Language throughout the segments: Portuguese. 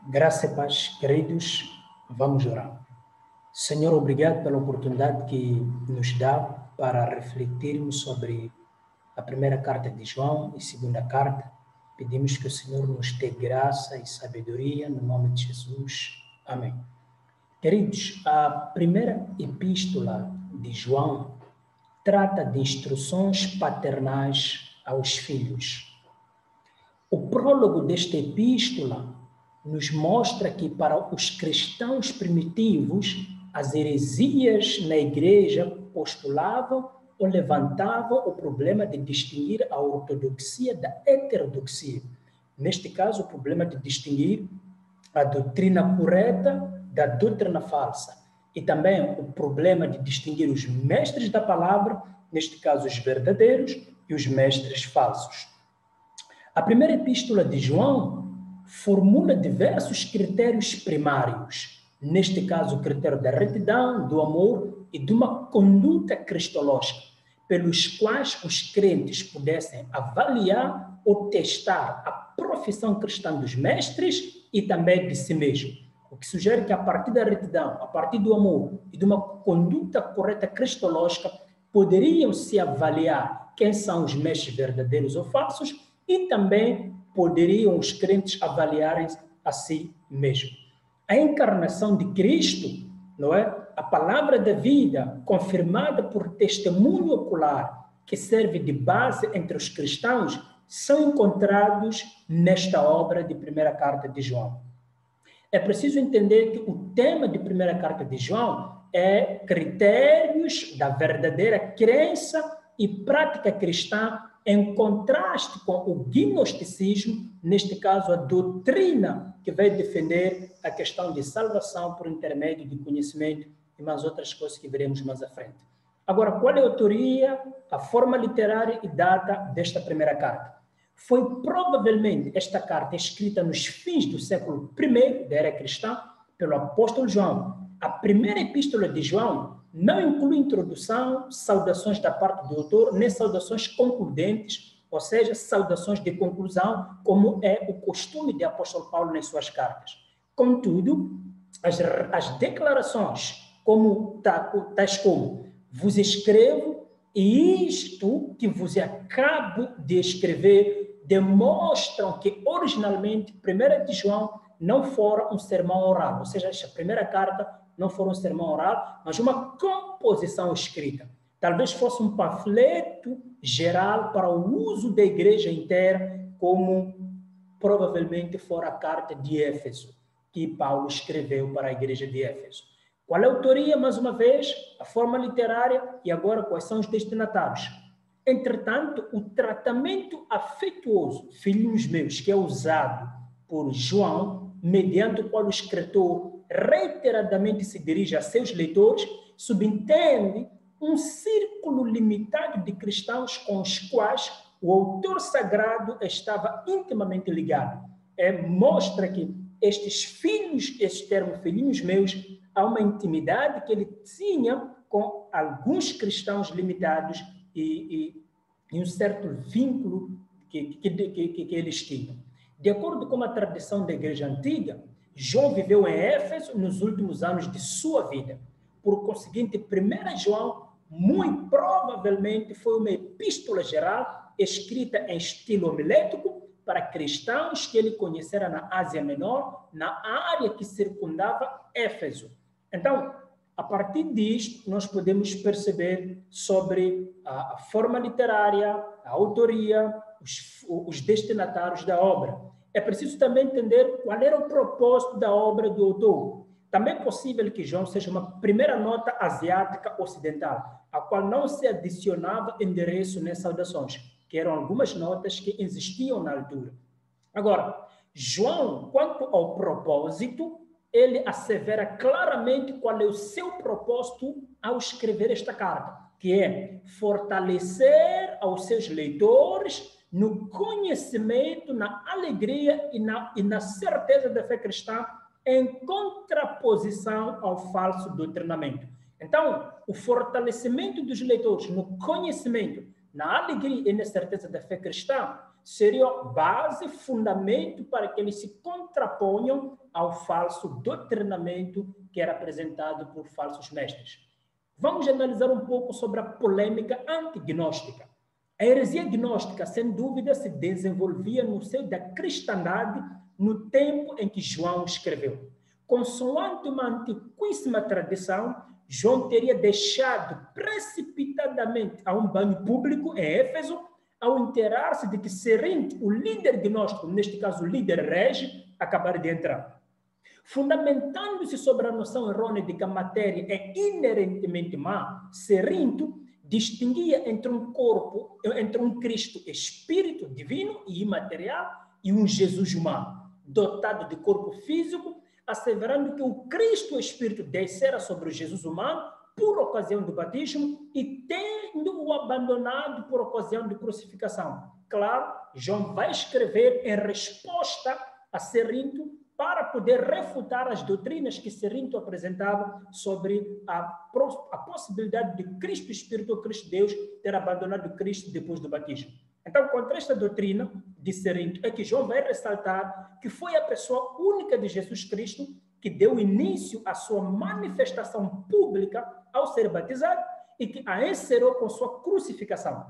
Graça e paz, queridos, vamos orar. Senhor, obrigado pela oportunidade que nos dá para refletirmos sobre a primeira carta de João e segunda carta. Pedimos que o Senhor nos dê graça e sabedoria, no nome de Jesus. Amém. Queridos, a primeira epístola de João trata de instruções paternais aos filhos. O prólogo desta epístola nos mostra que para os cristãos primitivos, as heresias na igreja postulavam ou levantavam o problema de distinguir a ortodoxia da heterodoxia. Neste caso, o problema de distinguir a doutrina correta da doutrina falsa. E também o problema de distinguir os mestres da palavra, neste caso os verdadeiros, e os mestres falsos. A primeira epístola de João formula diversos critérios primários, neste caso o critério da retidão, do amor e de uma conduta cristológica, pelos quais os crentes pudessem avaliar ou testar a profissão cristã dos mestres e também de si mesmo. O que sugere que a partir da retidão, a partir do amor e de uma conduta correta cristológica, poderiam se avaliar quem são os mestres verdadeiros ou falsos e também poderiam os crentes avaliarem a si mesmos. A encarnação de Cristo, não é? A palavra da vida, confirmada por testemunho ocular, que serve de base entre os cristãos, são encontrados nesta obra de primeira carta de João. É preciso entender que o tema de primeira carta de João é critérios da verdadeira crença e prática cristã em contraste com o gnosticismo, neste caso a doutrina que vai defender a questão de salvação por intermédio de conhecimento e mais outras coisas que veremos mais à frente. Agora, qual é a autoria, a forma literária e data desta primeira carta? Foi provavelmente esta carta escrita nos fins do século I da era cristã pelo apóstolo João. A primeira epístola de João não inclui introdução, saudações da parte do autor, nem saudações concludentes, ou seja, saudações de conclusão, como é o costume de apóstolo Paulo nas suas cartas. Contudo, as declarações tais como vos escrevo e isto que vos acabo de escrever demonstram que originalmente 1 de João não fora um sermão oral, ou seja, esta primeira carta não foi um sermão oral, mas uma composição escrita. Talvez fosse um panfleto geral para o uso da igreja inteira, como provavelmente fora a carta de Éfeso, que Paulo escreveu para a igreja de Éfeso. Qual é a autoria, mais uma vez, a forma literária e agora quais são os destinatários? Entretanto, o tratamento afetuoso, filhinhos meus, que é usado por João, mediante o qual o escritor reiteradamente se dirige a seus leitores, subentende um círculo limitado de cristãos com os quais o autor sagrado estava intimamente ligado. Mostra que estes filhos, este termo filhinhos meus, há uma intimidade que ele tinha com alguns cristãos limitados e um certo vínculo que eles tinham. De acordo com a tradição da igreja antiga, João viveu em Éfeso nos últimos anos de sua vida. Por conseguinte, 1 João, muito provavelmente, foi uma epístola geral escrita em estilo homilético para cristãos que ele conhecera na Ásia Menor, na área que circundava Éfeso. Então, a partir disto, nós podemos perceber sobre a forma literária, a autoria, os destinatários da obra. É preciso também entender qual era o propósito da obra do autor. Também é possível que João seja uma primeira nota asiática ocidental, a qual não se adicionava endereço nem saudações, que eram algumas notas que existiam na altura. Agora, João, quanto ao propósito, ele assevera claramente qual é o seu propósito ao escrever esta carta, que é fortalecer aos seus leitores no conhecimento, na alegria e na certeza da fé cristã, em contraposição ao falso doutrinamento. Então, o fortalecimento dos leitores no conhecimento, na alegria e na certeza da fé cristã, seria base, fundamento para que eles se contraponham ao falso doutrinamento que era apresentado por falsos mestres. Vamos analisar um pouco sobre a polêmica antignóstica. A heresia gnóstica, sem dúvida, se desenvolvia no seio da cristandade no tempo em que João escreveu. Consoante uma antiquíssima tradição, João teria deixado precipitadamente a um banho público em Éfeso, ao enterar-se de que Cerinto, o líder gnóstico, neste caso o líder rege, acabara de entrar. Fundamentando-se sobre a noção errônea de que a matéria é inerentemente má, Cerinto distinguia entre um corpo, entre um Cristo espírito divino e imaterial e um Jesus humano, dotado de corpo físico, asseverando que o Cristo espírito descera sobre o Jesus humano por ocasião do batismo e tendo-o abandonado por ocasião de crucificação. Claro, João vai escrever em resposta a Cerinto para poder refutar as doutrinas que Cerinto apresentava sobre a possibilidade de Cristo Espírito ou Cristo Deus ter abandonado Cristo depois do batismo. Então, contra esta doutrina de Cerinto é que João vai ressaltar que foi a pessoa única de Jesus Cristo que deu início à sua manifestação pública ao ser batizado e que a encerrou com sua crucificação.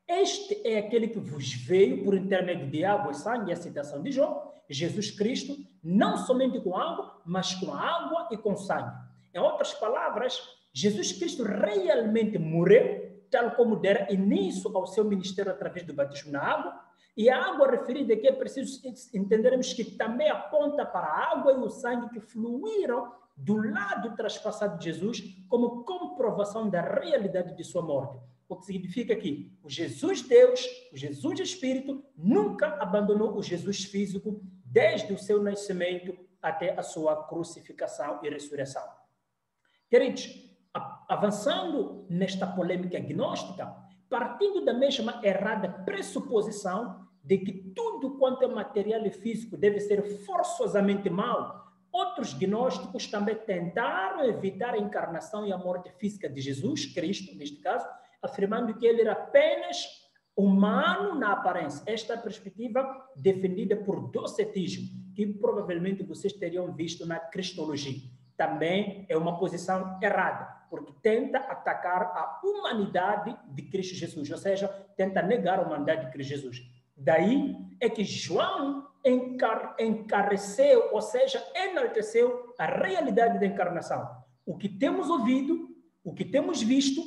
Este é aquele que vos veio por intermédio de água e sangue, a citação de João, Jesus Cristo, não somente com água, mas com água e com sangue. Em outras palavras, Jesus Cristo realmente morreu, tal como dera início ao seu ministério através do batismo na água, e a água referida aqui é preciso entendermos que também aponta para a água e o sangue que fluíram do lado traspassado de Jesus como comprovação da realidade de sua morte. O que significa que o Jesus Deus, o Jesus Espírito, nunca abandonou o Jesus físico desde o seu nascimento até a sua crucificação e ressurreição. Queridos, avançando nesta polêmica gnóstica, partindo da mesma errada pressuposição de que tudo quanto é material e físico deve ser forçosamente mau, outros gnósticos também tentaram evitar a encarnação e a morte física de Jesus Cristo, neste caso, afirmando que ele era apenas humano na aparência. Esta é a perspectiva defendida por docetismo, que provavelmente vocês teriam visto na cristologia. Também é uma posição errada, porque tenta atacar a humanidade de Cristo Jesus, ou seja, tenta negar a humanidade de Cristo Jesus. Daí é que João encareceu, ou seja, enalteceu a realidade da encarnação. O que temos ouvido, o que temos visto,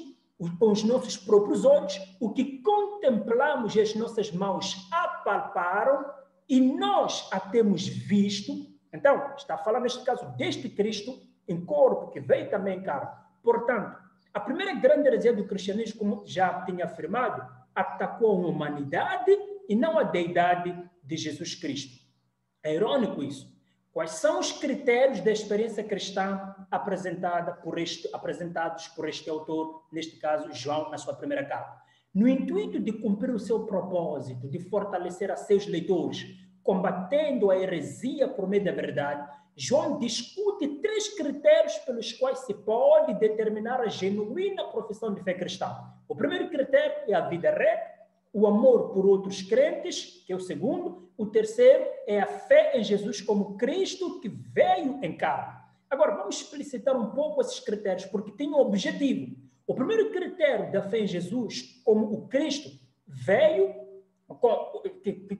com os nossos próprios olhos, o que contemplamos e as nossas mãos apalparam e nós a temos visto. Então, está falando neste caso deste Cristo em corpo, que veio também em carne. Portanto, a primeira grande heresia do cristianismo, como já tinha afirmado, atacou a humanidade e não a deidade de Jesus Cristo. É irônico isso. Quais são os critérios da experiência cristã apresentados por este autor, neste caso, João, na sua primeira carta? No intuito de cumprir o seu propósito, de fortalecer a seus leitores, combatendo a heresia por meio da verdade, João discute 3 critérios pelos quais se pode determinar a genuína profissão de fé cristã. O primeiro critério é a vida reta, o amor por outros crentes, que é o segundo. O terceiro é a fé em Jesus como Cristo que veio em carne. Agora, vamos explicitar um pouco esses critérios, porque tem um objetivo. O primeiro critério da fé em Jesus como o Cristo veio,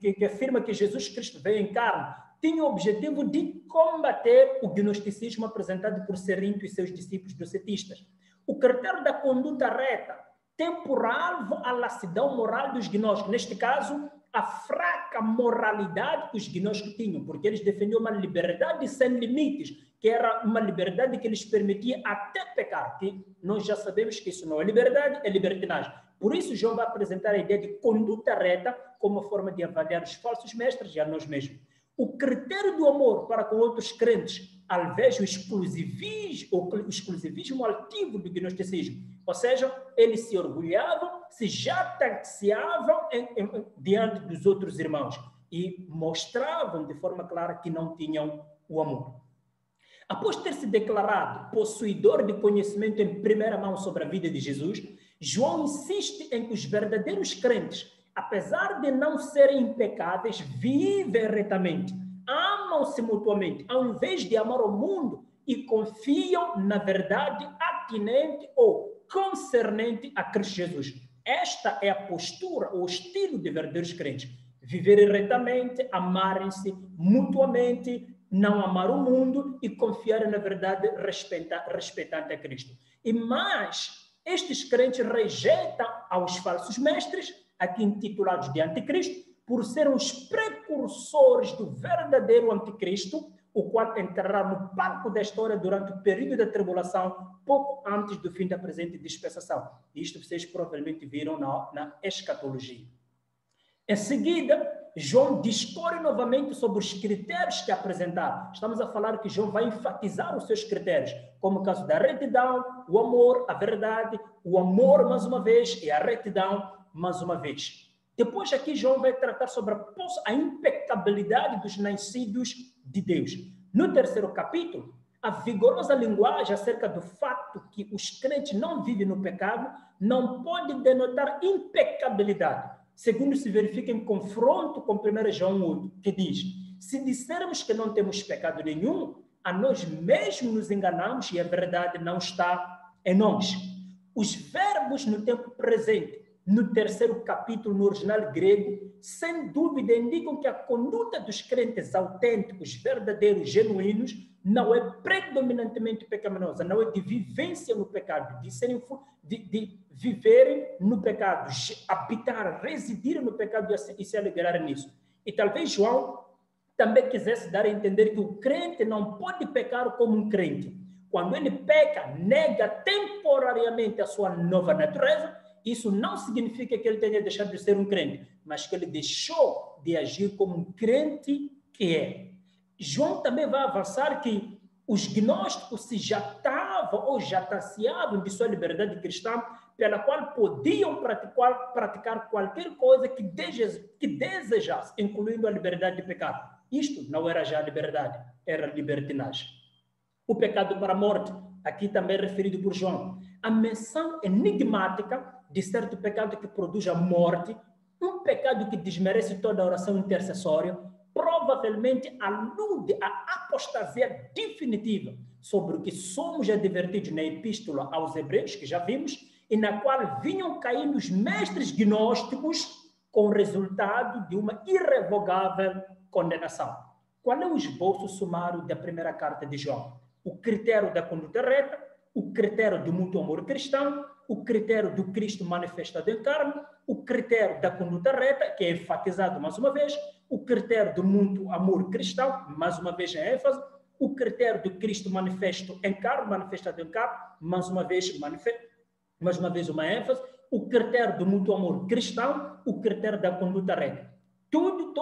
que afirma que Jesus Cristo veio em carne, tem o objetivo de combater o gnosticismo apresentado por Cerinto e seus discípulos docetistas. O critério da conduta reta tem por alvo a lassidão moral dos gnósticos. Neste caso, a fraca moralidade que os gnósticos tinham, porque eles defendiam uma liberdade sem limites, que era uma liberdade que lhes permitia até pecar, que nós já sabemos que isso não é liberdade, é libertinagem. Por isso, João vai apresentar a ideia de conduta reta como forma de avaliar os falsos mestres e a nós mesmos. O critério do amor para com outros crentes, ao invés do exclusivismo altivo do gnosticismo. Ou seja, eles se orgulhavam, se jactanciavam diante dos outros irmãos e mostravam de forma clara que não tinham o amor. Após ter se declarado possuidor de conhecimento em primeira mão sobre a vida de Jesus, João insiste em que os verdadeiros crentes, apesar de não serem impecáveis, vivem retamente, amam-se mutuamente, ao invés de amar o mundo e confiam na verdade atinente ou concernente a Cristo Jesus. Esta é a postura, o estilo de verdadeiros crentes. Viverem retamente, amarem-se mutuamente, não amar o mundo e confiarem na verdade respeitante a Cristo. E mais, estes crentes rejeitam aos falsos mestres, aqui intitulados de anticristo, por serem os precursores do verdadeiro anticristo, o qual entrará no palco da história durante o período da tribulação, pouco antes do fim da presente dispensação. Isto vocês provavelmente viram na escatologia. Em seguida, João discorre novamente sobre os critérios que apresentaram. Estamos a falar que João vai enfatizar os seus critérios, como o caso da retidão, o amor, a verdade, o amor mais uma vez e a retidão mais uma vez. Depois aqui João vai tratar sobre a impecabilidade dos nascidos de Deus. No terceiro capítulo, a vigorosa linguagem acerca do fato que os crentes não vivem no pecado não pode denotar impecabilidade, segundo se verifica em confronto com 1 João 8, que diz: se dissermos que não temos pecado nenhum, a nós mesmos nos enganamos e a verdade não está em nós. Os verbos no tempo presente, no terceiro capítulo, no original grego, sem dúvida indicam que a conduta dos crentes autênticos, verdadeiros, genuínos, não é predominantemente pecaminosa, não é de vivência no pecado, de viverem no pecado, habitar, residir no pecado e se alegrar nisso. E talvez João também quisesse dar a entender que o crente não pode pecar como um crente. Quando ele peca, nega temporariamente a sua nova natureza. Isso não significa que ele tenha deixado de ser um crente, mas que ele deixou de agir como um crente que é. João também vai avançar que os gnósticos se jactavam ou jactanciavam de sua liberdade cristã, pela qual podiam praticar qualquer coisa que desejasse, incluindo a liberdade de pecar. Isto não era já liberdade, era libertinagem. O pecado para a morte, aqui também referido por João. A menção enigmática de certo pecado que produz a morte, um pecado que desmerece toda a oração intercessória, provavelmente alude à apostasia definitiva sobre o que somos advertidos na epístola aos Hebreus, que já vimos, e na qual vinham caindo os mestres gnósticos com o resultado de uma irrevogável condenação. Qual é o esboço sumário da primeira carta de João? O critério da conduta reta, o critério do mútuo amor cristão, o critério do Cristo manifestado em carne, o critério da conduta reta, que é enfatizado mais uma vez, o critério do mútuo amor cristão, mais uma vez em ênfase, o critério do Cristo manifesto em carne, manifestado em carne, mais uma vez uma ênfase, o critério do mútuo amor cristão, o critério da conduta reta. Todas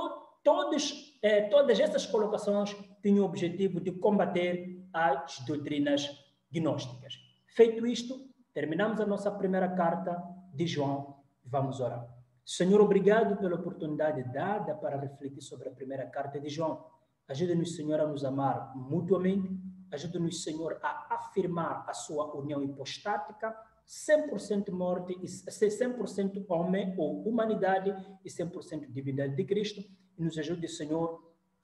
essas colocações tinham o objetivo de combater as doutrinas gnósticas. Feito isto, terminamos a nossa primeira carta de João. Vamos orar. Senhor, obrigado pela oportunidade dada para refletir sobre a primeira carta de João. Ajuda-nos, Senhor, a nos amar mutuamente. Ajuda-nos, Senhor, a afirmar a sua união hipostática, 100% morte, 100% homem ou humanidade e 100% divindade de Cristo. E nos ajude, Senhor,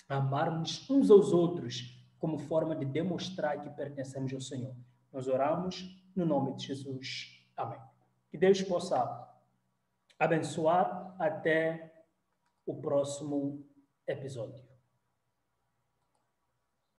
a amarmos uns aos outros como forma de demonstrar que pertencemos ao Senhor. Nós oramos no nome de Jesus. Amém. Que Deus possa abençoar até o próximo episódio.